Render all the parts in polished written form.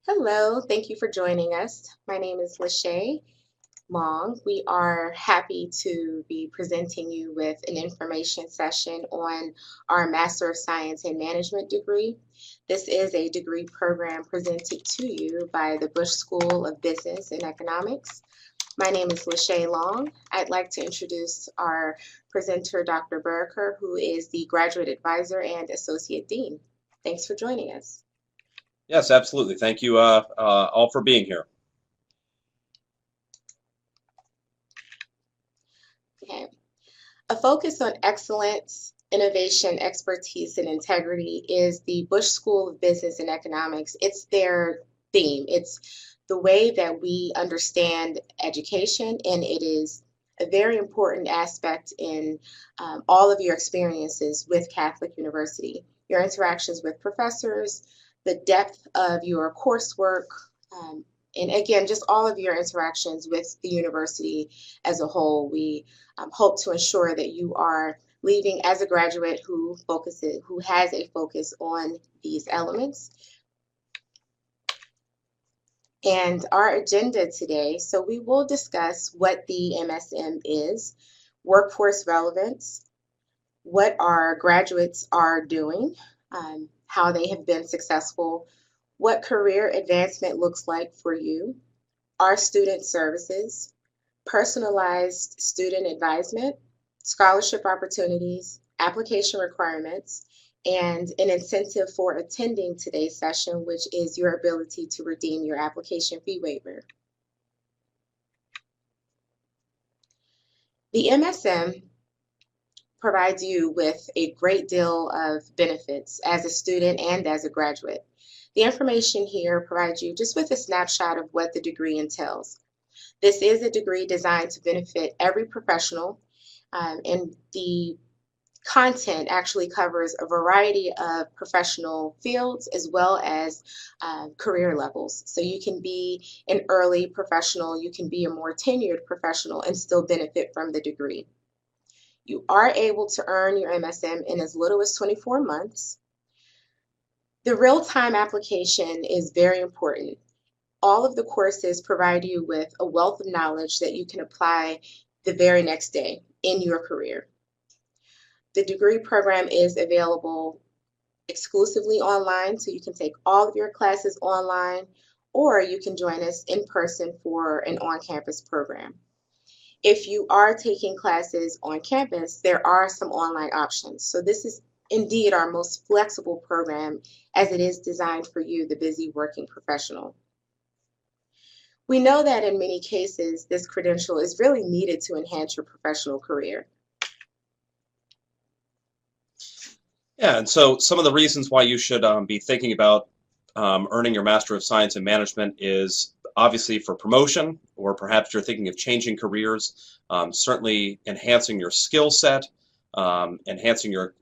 Hello, thank you for joining us. My name is Lachey Long. We are happy to be presenting you with an information session on our Master of Science in Management degree. This is a degree program presented to you by the Busch School of Business and Economics. My name is Lachey Long. I'd like to introduce our presenter, Dr. Buraker, who is the Graduate Advisor and Associate Dean. Thanks for joining us. Yes, absolutely. Thank you all for being here. Okay. A focus on excellence, innovation, expertise, and integrity is the Busch School of Business and Economics. It's their theme. It's the way that we understand education, and it is a very important aspect in all of your experiences with Catholic University. Your interactions with professors, the depth of your coursework, and again, just all of your interactions with the university as a whole. We hope to ensure that you are leaving as a graduate who has a focus on these elements. And our agenda today, so we will discuss what the MSM is, workforce relevance, what our graduates are doing, how they have been successful, what career advancement looks like for you, our student services, personalized student advisement, scholarship opportunities, application requirements, and an incentive for attending today's session, which is your ability to redeem your application fee waiver. The MSM provides you with a great deal of benefits as a student and as a graduate. The information here provides you just with a snapshot of what the degree entails. This is a degree designed to benefit every professional, and the content actually covers a variety of professional fields as well as career levels. So you can be an early professional, you can be a more tenured professional and still benefit from the degree. You are able to earn your MSM in as little as 24 months. The real-time application is very important. All of the courses provide you with a wealth of knowledge that you can apply the very next day in your career. The degree program is available exclusively online, so you can take all of your classes online, or you can join us in person for an on-campus program. If you are taking classes on campus, there are some online options. So this is indeed our most flexible program as it is designed for you, the busy working professional. We know that in many cases, this credential is really needed to enhance your professional career. Yeah, and so some of the reasons why you should be thinking about earning your Master of Science in Management is obviously for promotion, or perhaps you're thinking of changing careers, certainly enhancing your skill set, enhancing your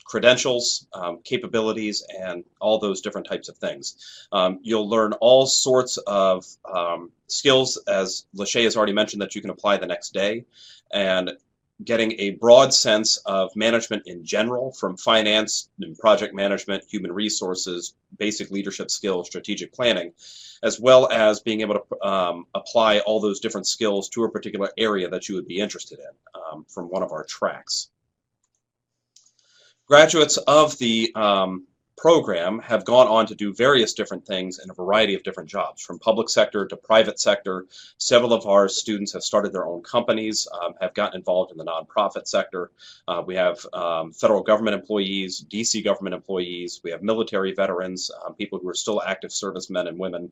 credentials, capabilities, and all those different types of things. You'll learn all sorts of skills, as Lachey has already mentioned, that you can apply the next day, and getting a broad sense of management in general, from finance and project management, human resources, basic leadership skills, strategic planning, as well as being able to apply all those different skills to a particular area that you would be interested in from one of our tracks. Graduates of the program have gone on to do various different things in a variety of different jobs, from public sector to private sector. Several of our students have started their own companies, have gotten involved in the nonprofit sector. We have federal government employees, DC government employees, we have military veterans, people who are still active servicemen and women,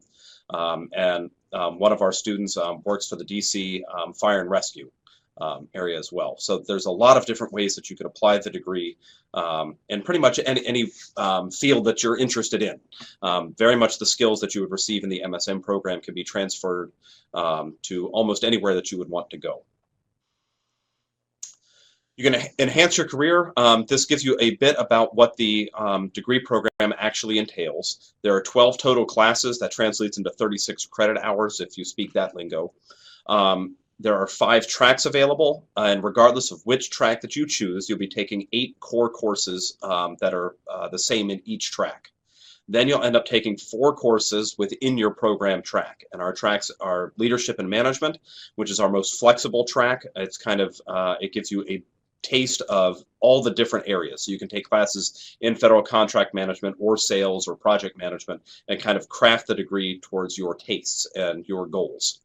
and one of our students works for the DC Fire and Rescue area as well. So there's a lot of different ways that you could apply the degree in pretty much any field that you're interested in. Very much the skills that you would receive in the MSM program can be transferred to almost anywhere that you would want to go. You're going to enhance your career. This gives you a bit about what the degree program actually entails. There are 12 total classes. That translates into 36 credit hours if you speak that lingo. There are 5 tracks available, and regardless of which track that you choose, you'll be taking 8 core courses that are the same in each track. Then you'll end up taking 4 courses within your program track. And our tracks are leadership and management, which is our most flexible track. It's kind of, it gives you a taste of all the different areas. So you can take classes in federal contract management or sales or project management and kind of craft the degree towards your tastes and your goals.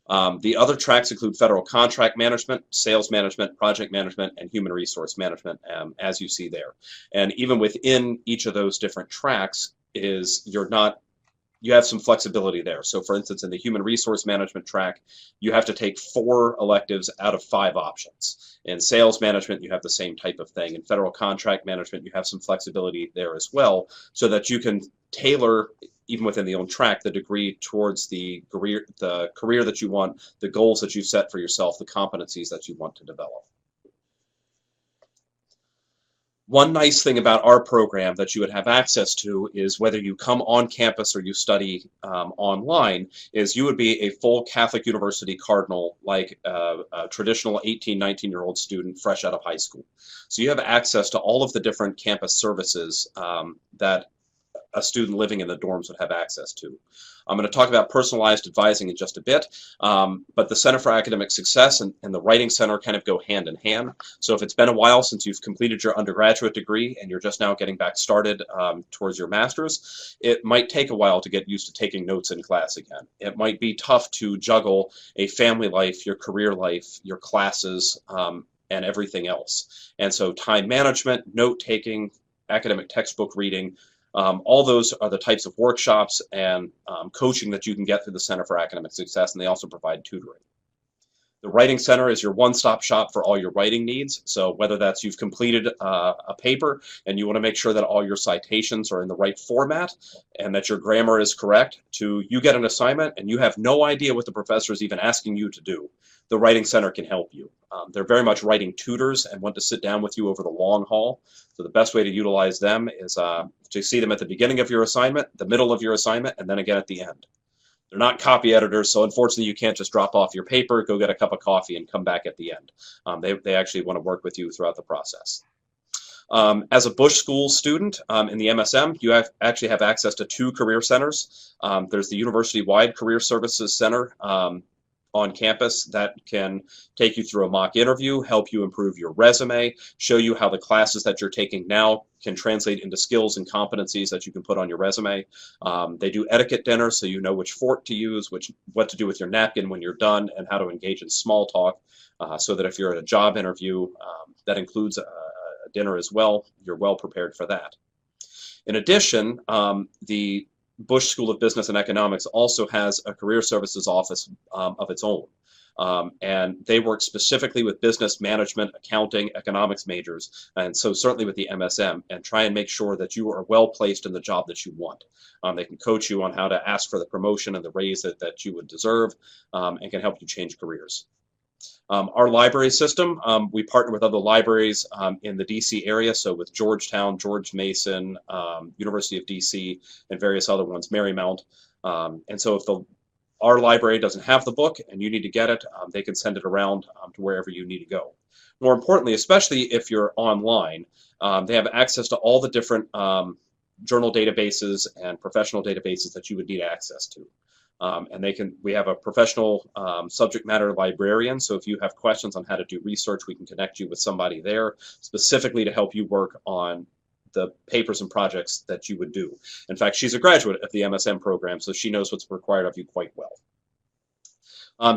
The other tracks include federal contract management, sales management, project management, and human resource management, as you see there. And even within each of those different tracks you have some flexibility there. So for instance, in the human resource management track, you have to take 4 electives out of 5 options. In sales management, you have the same type of thing. In federal contract management, you have some flexibility there as well, so that you can tailor, even within the own track, the degree towards the career that you want, the goals that you set for yourself, the competencies that you want to develop. One nice thing about our program that you would have access to is whether you come on campus or you study online, is you would be a full Catholic University Cardinal, like a traditional 18, 19-year-old student fresh out of high school. So you have access to all of the different campus services that a student living in the dorms would have access to. I'm going to talk about personalized advising in just a bit, but the Center for Academic Success and the Writing Center kind of go hand in hand. So if it's been a while since you've completed your undergraduate degree and you're just now getting back started towards your master's, it might take a while to get used to taking notes in class again. It might be tough to juggle a family life, your career life, your classes, and everything else. And so time management, note-taking, academic textbook reading, all those are the types of workshops and coaching that you can get through the Center for Academic Success, and they also provide tutoring. The Writing Center is your one-stop shop for all your writing needs. So whether that's you've completed a paper and you want to make sure that all your citations are in the right format and that your grammar is correct, to you get an assignment and you have no idea what the professor is even asking you to do, the Writing Center can help you. They're very much writing tutors and want to sit down with you over the long haul. So the best way to utilize them is to see them at the beginning of your assignment, the middle of your assignment, and then again at the end. They're not copy editors, so unfortunately you can't just drop off your paper, go get a cup of coffee, and come back at the end. They actually want to work with you throughout the process. As a Busch School student in the MSM, you actually have access to 2 career centers. There's the University-wide Career Services Center on campus that can take you through a mock interview, help you improve your resume, show you how the classes that you're taking now can translate into skills and competencies that you can put on your resume. They do etiquette dinners, so you know which fork to use, what to do with your napkin when you're done, and how to engage in small talk, so that if you're at a job interview that includes a dinner as well, you're well prepared for that. In addition, the Busch School of Business and Economics also has a career services office of its own. And they work specifically with business management, accounting, economics majors, and so certainly with the MSM, and try and make sure that you are well placed in the job that you want. They can coach you on how to ask for the promotion and the raise that you would deserve, and can help you change careers. Our library system, we partner with other libraries in the DC area, so with Georgetown, George Mason, University of DC, and various other ones, Marymount. And so if our library doesn't have the book and you need to get it, they can send it around to wherever you need to go. More importantly, especially if you're online, they have access to all the different journal databases and professional databases that you would need access to. And we have a professional subject matter librarian, so if you have questions on how to do research, we can connect you with somebody there specifically to help you work on the papers and projects that you would do. In fact, she's a graduate of the MSM program, so she knows what's required of you quite well.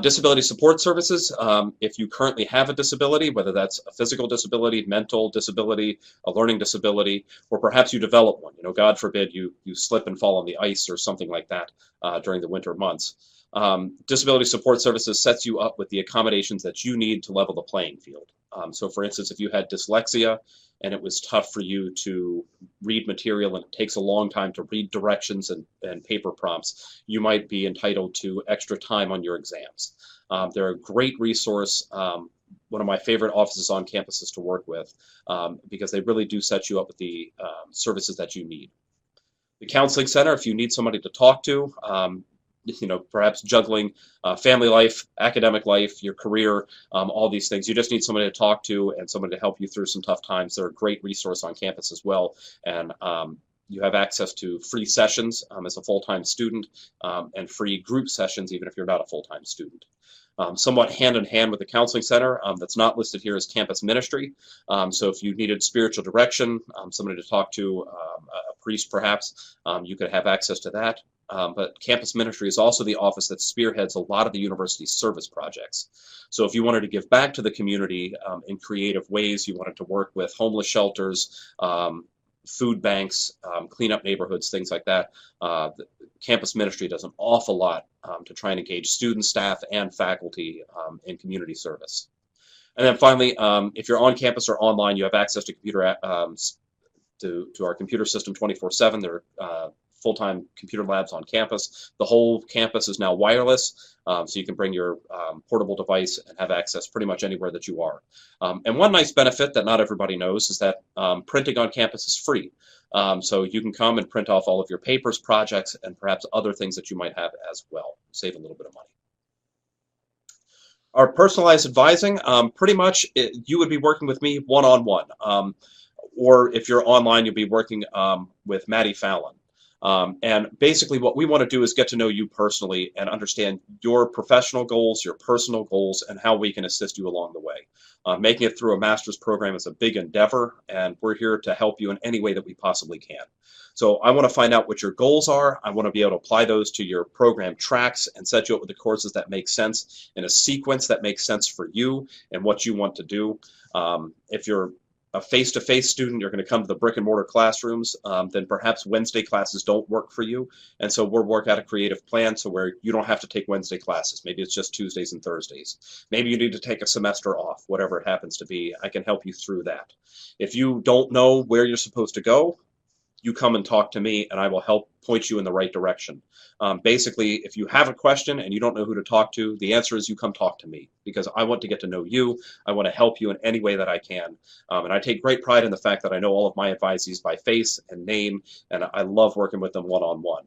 Disability support services, if you currently have a disability, whether that's a physical disability, mental disability, a learning disability, or perhaps you develop one, God forbid you slip and fall on the ice or something like that during the winter months. Disability support services sets you up with the accommodations that you need to level the playing field. So for instance, if you had dyslexia and it was tough for you to read material and it takes a long time to read directions and paper prompts, you might be entitled to extra time on your exams. They're a great resource, one of my favorite offices on campuses to work with, because they really do set you up with the services that you need. The Counseling Center, if you need somebody to talk to, perhaps juggling family life, academic life, your career, all these things. You just need somebody to talk to and somebody to help you through some tough times. They're a great resource on campus as well, and You have access to free sessions as a full-time student, and free group sessions even if you're not a full-time student. Somewhat hand in hand with the counseling center, that's not listed here as campus ministry. So if you needed spiritual direction, somebody to talk to, a priest perhaps, you could have access to that. But campus ministry is also the office that spearheads a lot of the university's service projects. So if you wanted to give back to the community in creative ways, you wanted to work with homeless shelters, food banks, clean up neighborhoods, things like that. The campus ministry does an awful lot to try and engage students, staff, and faculty in community service. And then finally, if you're on campus or online, you have access to to our computer system 24/7. There are full-time computer labs on campus. The whole campus is now wireless, so you can bring your portable device and have access pretty much anywhere that you are. And one nice benefit that not everybody knows is that printing on campus is free. So you can come and print off all of your papers, projects, and perhaps other things that you might have as well. Save a little bit of money. Our personalized advising, pretty much you would be working with me one-on-one. Or if you're online, you'll be working with Maddie Fallon. And basically what we want to do is get to know you personally and understand your professional goals, your personal goals, and how we can assist you along the way. Making it through a master's program is a big endeavor, and we're here to help you in any way that we possibly can. So I want to find out what your goals are. I want to be able to apply those to your program tracks and set you up with the courses that make sense in a sequence that makes sense for you and what you want to do. If you're a face-to-face student, you're going to come to the brick and mortar classrooms, then perhaps Wednesday classes don't work for you. And so we'll work out a creative plan so where you don't have to take Wednesday classes. Maybe it's just Tuesdays and Thursdays. Maybe you need to take a semester off, whatever it happens to be. I can help you through that. If you don't know where you're supposed to go, you come and talk to me and I will help point you in the right direction. Basically, if you have a question and you don't know who to talk to, the answer is you come talk to me because I want to get to know you. I want to help you in any way that I can. And I take great pride in the fact that I know all of my advisees by face and name, and I love working with them one-on-one.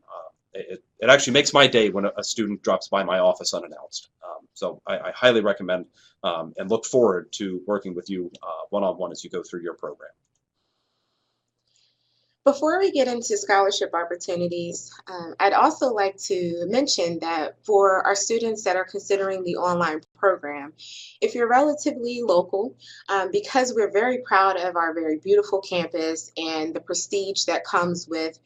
It actually makes my day when a student drops by my office unannounced. So I highly recommend and look forward to working with you one-on-one as you go through your program. Before we get into scholarship opportunities, I'd also like to mention that for our students that are considering the online program, if you're relatively local, because we're very proud of our very beautiful campus and the prestige that comes with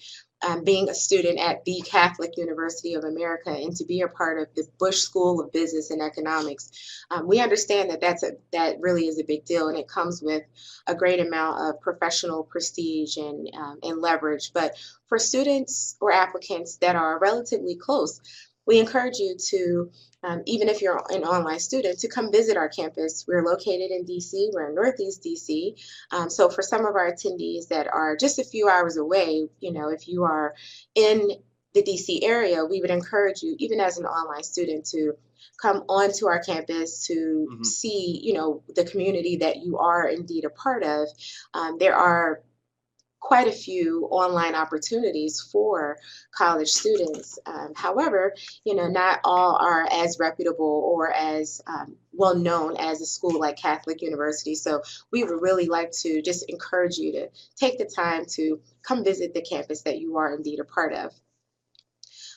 being a student at the Catholic University of America and to be a part of the Busch School of Business and Economics, we understand that that really is a big deal, and it comes with a great amount of professional prestige and leverage. But for students or applicants that are relatively close, we encourage you to, even if you're an online student, to come visit our campus. We're located in DC. We're in Northeast DC. So for some of our attendees that are just a few hours away, if you are in the DC area, we would encourage you, even as an online student, to come onto our campus to see, the community that you are indeed a part of. There are quite a few online opportunities for college students. However, not all are as reputable or as well known as a school like Catholic University. So we would really like to just encourage you to take the time to come visit the campus that you are indeed a part of.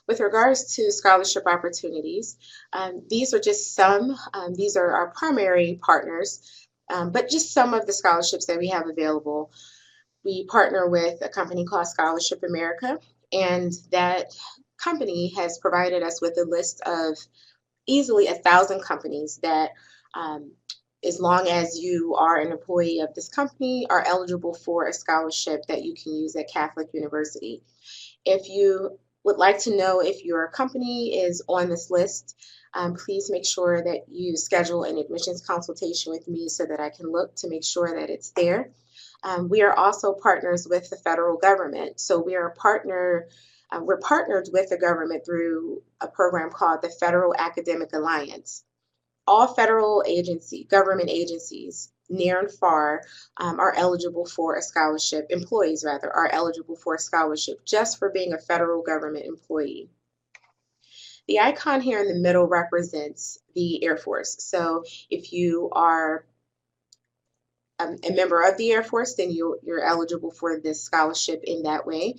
With regards to scholarship opportunities, these are just some. These are our primary partners, but just some of the scholarships that we have available. We partner with a company called Scholarship America, and that company has provided us with a list of easily 1,000 companies that, as long as you are an employee of this company, are eligible for a scholarship that you can use at Catholic University. If you would like to know if your company is on this list, please make sure that you schedule an admissions consultation with me so that I can look to make sure that it's there. We are also partners with the federal government. So we're partnered with the government through a program called the Federal Academic Alliance. All federal government agencies, near and far, are eligible for a scholarship. Employees, rather, are eligible for a scholarship just for being a federal government employee. The icon here in the middle represents the Air Force. So if you are a member of the Air Force, then you're eligible for this scholarship in that way.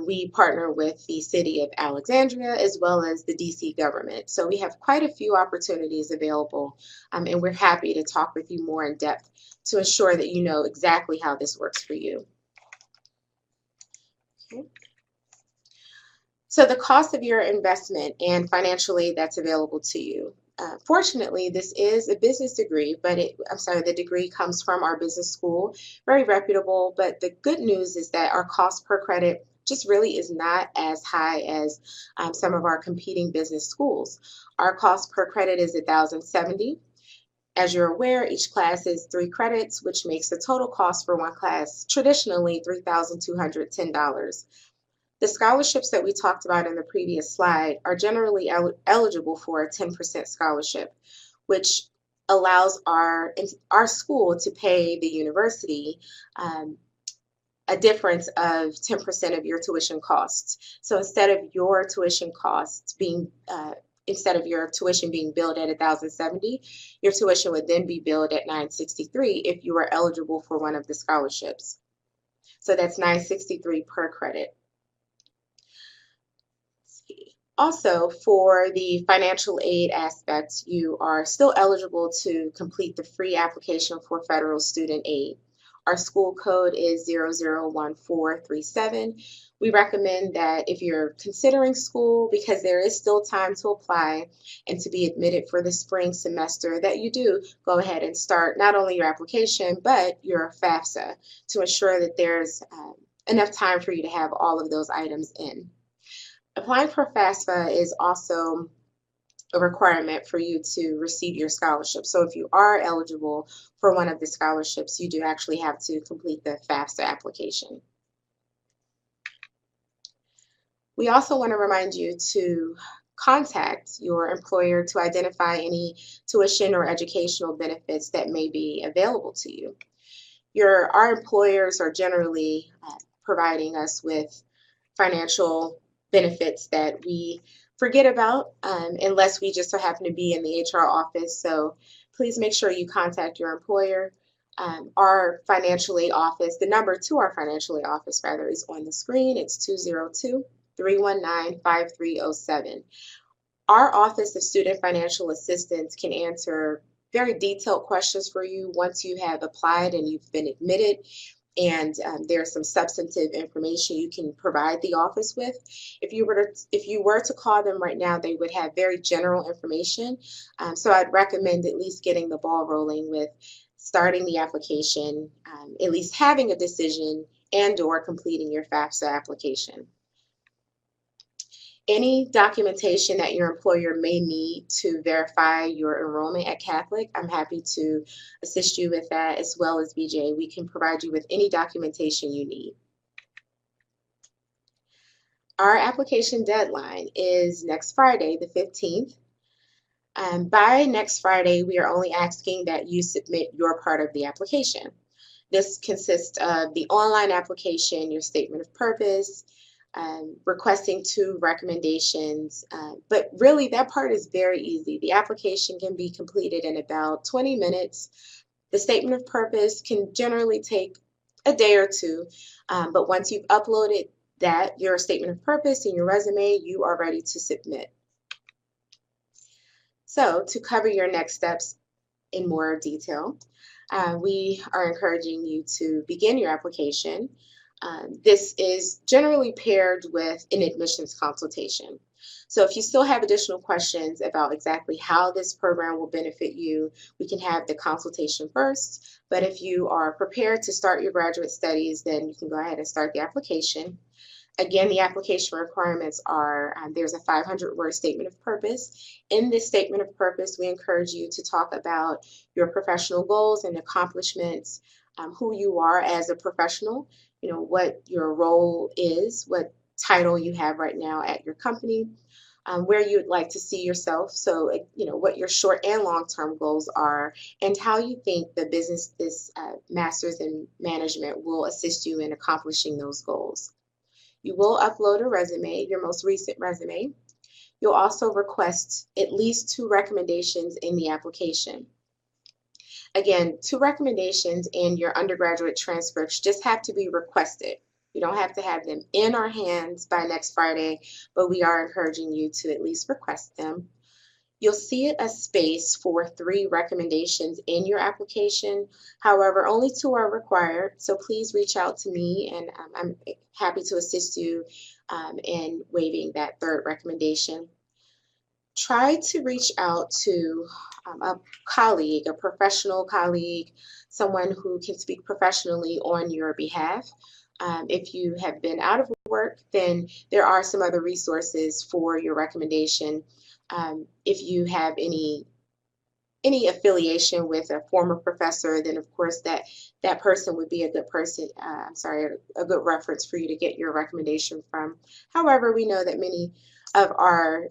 We partner with the city of Alexandria as well as the DC government. So we have quite a few opportunities available, and we're happy to talk with you more in depth to ensure that you know exactly how this works for you. Okay. So the cost of your investment and financial aid that's available to you. Fortunately, this is a business degree, but the degree comes from our business school, very reputable. But the good news is that our cost per credit just really is not as high as some of our competing business schools. Our cost per credit is $1,070. As you're aware, each class is 3 credits, which makes the total cost for one class traditionally $3,210. The scholarships that we talked about in the previous slide are generally eligible for a 10% scholarship, which allows our school to pay the university a difference of 10% of your tuition costs. So instead of your tuition being billed at $1,070, your tuition would then be billed at $963 if you are eligible for one of the scholarships. So that's $963 per credit. Also, for the financial aid aspect, you are still eligible to complete the free application for federal student aid. Our school code is 001437. We recommend that if you're considering school, because there is still time to apply and to be admitted for the spring semester, that you do go ahead and start not only your application, but your FAFSA to ensure that there's enough time for you to have all of those items in. Applying for FAFSA is also a requirement for you to receive your scholarship. So if you are eligible for one of the scholarships, you do actually have to complete the FAFSA application. We also want to remind you to contact your employer to identify any tuition or educational benefits that may be available to you. Our employers are generally providing us with financial benefits that we forget about unless we just so happen to be in the HR office. So please make sure you contact your employer. Our financial aid office, the number to our financial aid office rather, is on the screen. It's 202-319-5307. Our Office of Student Financial Assistance can answer very detailed questions for you once you have applied and you've been admitted, and there's some substantive information you can provide the office with. If you were to call them right now, they would have very general information. So I'd recommend at least getting the ball rolling with starting the application, at least having a decision and/or completing your FAFSA application. Any documentation that your employer may need to verify your enrollment at Catholic, I'm happy to assist you with that, as well as BJ. We can provide you with any documentation you need. Our application deadline is next Friday, the 15th. By next Friday, we are only asking that you submit your part of the application. This consists of the online application, your statement of purpose, requesting 2 recommendations, but really that part is very easy. The application can be completed in about 20 minutes. The statement of purpose can generally take a day or 2, but once you've uploaded your statement of purpose and your resume, you are ready to submit. So to cover your next steps in more detail, we are encouraging you to begin your application. This is generally paired with an admissions consultation. So if you still have additional questions about exactly how this program will benefit you, we can have the consultation first. But if you are prepared to start your graduate studies, then you can go ahead and start the application. Again, the application requirements are there's a 500-word statement of purpose. In this statement of purpose, we encourage you to talk about your professional goals and accomplishments, who you are as a professional, what your role is, what title you have right now at your company, where you would like to see yourself. So, what your short and long-term goals are, and how you think this master's in management will assist you in accomplishing those goals. You will upload a resume, your most recent resume. You'll also request at least 2 recommendations in the application. Again, 2 recommendations and your undergraduate transcripts just have to be requested. You don't have to have them in our hands by next Friday, but we are encouraging you to at least request them. You'll see a space for 3 recommendations in your application. However, only 2 are required, so please reach out to me and I'm happy to assist you in waiving that 3rd recommendation. Try to reach out to a colleague, a professional colleague, someone who can speak professionally on your behalf. If you have been out of work, then there are some other resources for your recommendation. If you have any affiliation with a former professor, then of course that person would be a good person. A good reference for you to get your recommendation from. However, we know that many of our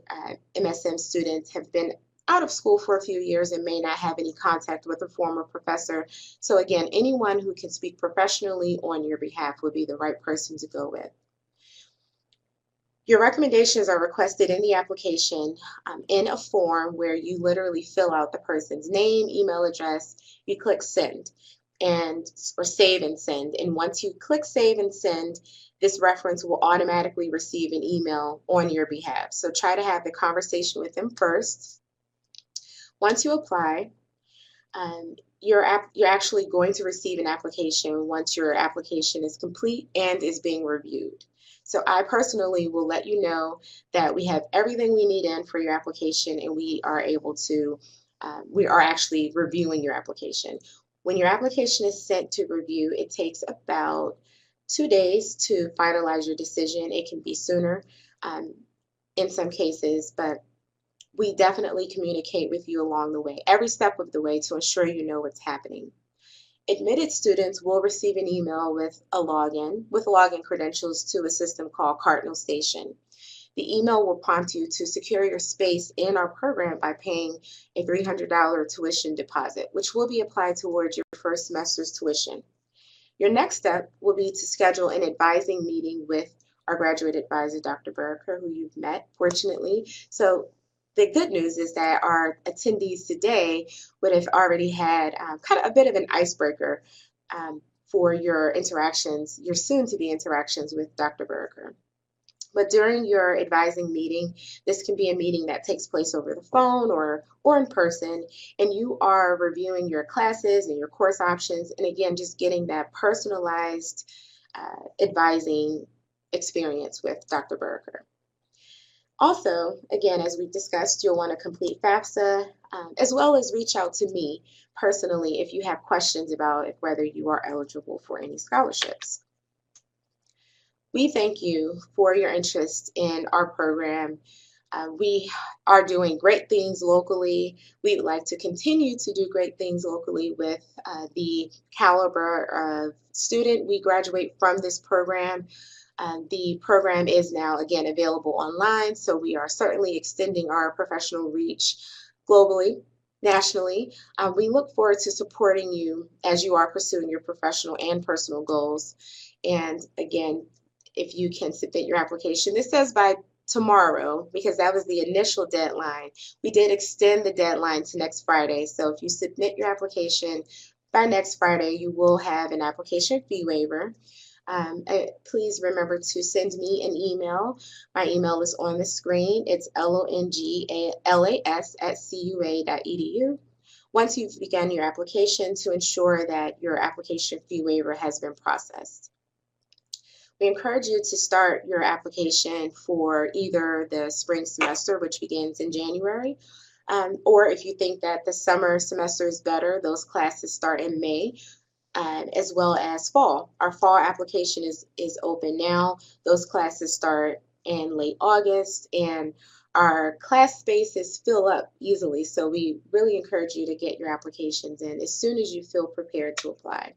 MSM students have been out of school for a few years and may not have any contact with a former professor. So again, anyone who can speak professionally on your behalf would be the right person to go with. Your recommendations are requested in the application in a form where you literally fill out the person's name, email address, you click send or save and send. And once you click save and send, this reference will automatically receive an email on your behalf. So try to have the conversation with them first. Once you apply, you're actually going to receive an application once your application is complete and is being reviewed. So I personally will let you know that we have everything we need in for your application and we are actually reviewing your application. When your application is sent to review, it takes about 2 days to finalize your decision. It can be sooner in some cases, but we definitely communicate with you along the way, every step of the way, to ensure you know what's happening. Admitted students will receive an email with login credentials to a system called Cardinal Station. The email will prompt you to secure your space in our program by paying a $300 tuition deposit, which will be applied towards your first semester's tuition. Your next step will be to schedule an advising meeting with our graduate advisor, Dr. Berker, who you've met, fortunately. So the good news is that our attendees today would have already had kind of a bit of an icebreaker for your interactions, your soon-to-be interactions with Dr. Berker. But during your advising meeting, this can be a meeting that takes place over the phone or in person, and you are reviewing your classes and your course options, and again, just getting that personalized advising experience with Dr. Berker. Also, again, as we've discussed, you'll want to complete FAFSA, as well as reach out to me personally if you have questions about whether you are eligible for any scholarships. We thank you for your interest in our program. We are doing great things locally. We'd like to continue to do great things locally with the caliber of student we graduate from this program. The program is now, again, available online, so we are certainly extending our professional reach globally, nationally. We look forward to supporting you as you are pursuing your professional and personal goals. And again, if you can submit your application, this says by tomorrow, because that was the initial deadline. We did extend the deadline to next Friday, so if you submit your application by next Friday, you will have an application fee waiver. Please remember to send me an email. My email is on the screen. It's longlas@cua.edu. Once you've begun your application, to ensure that your application fee waiver has been processed. We encourage you to start your application for either the spring semester, which begins in January, or if you think that the summer semester is better, those classes start in May. As well as fall. Our fall application is open now. Those classes start in late August, and our class spaces fill up easily. So we really encourage you to get your applications in as soon as you feel prepared to apply.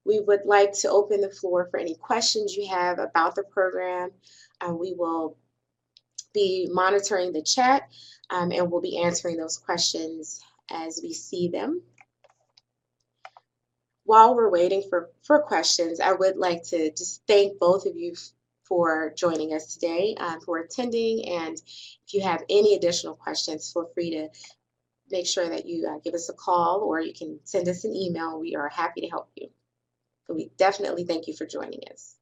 We would like to open the floor for any questions you have about the program. We will be monitoring the chat, and we'll be answering those questions as we see them. While we're waiting for questions, I would like to just thank both of you for joining us today, for attending, and if you have any additional questions, feel free to make sure that you give us a call or you can send us an email. We are happy to help you. So we definitely thank you for joining us.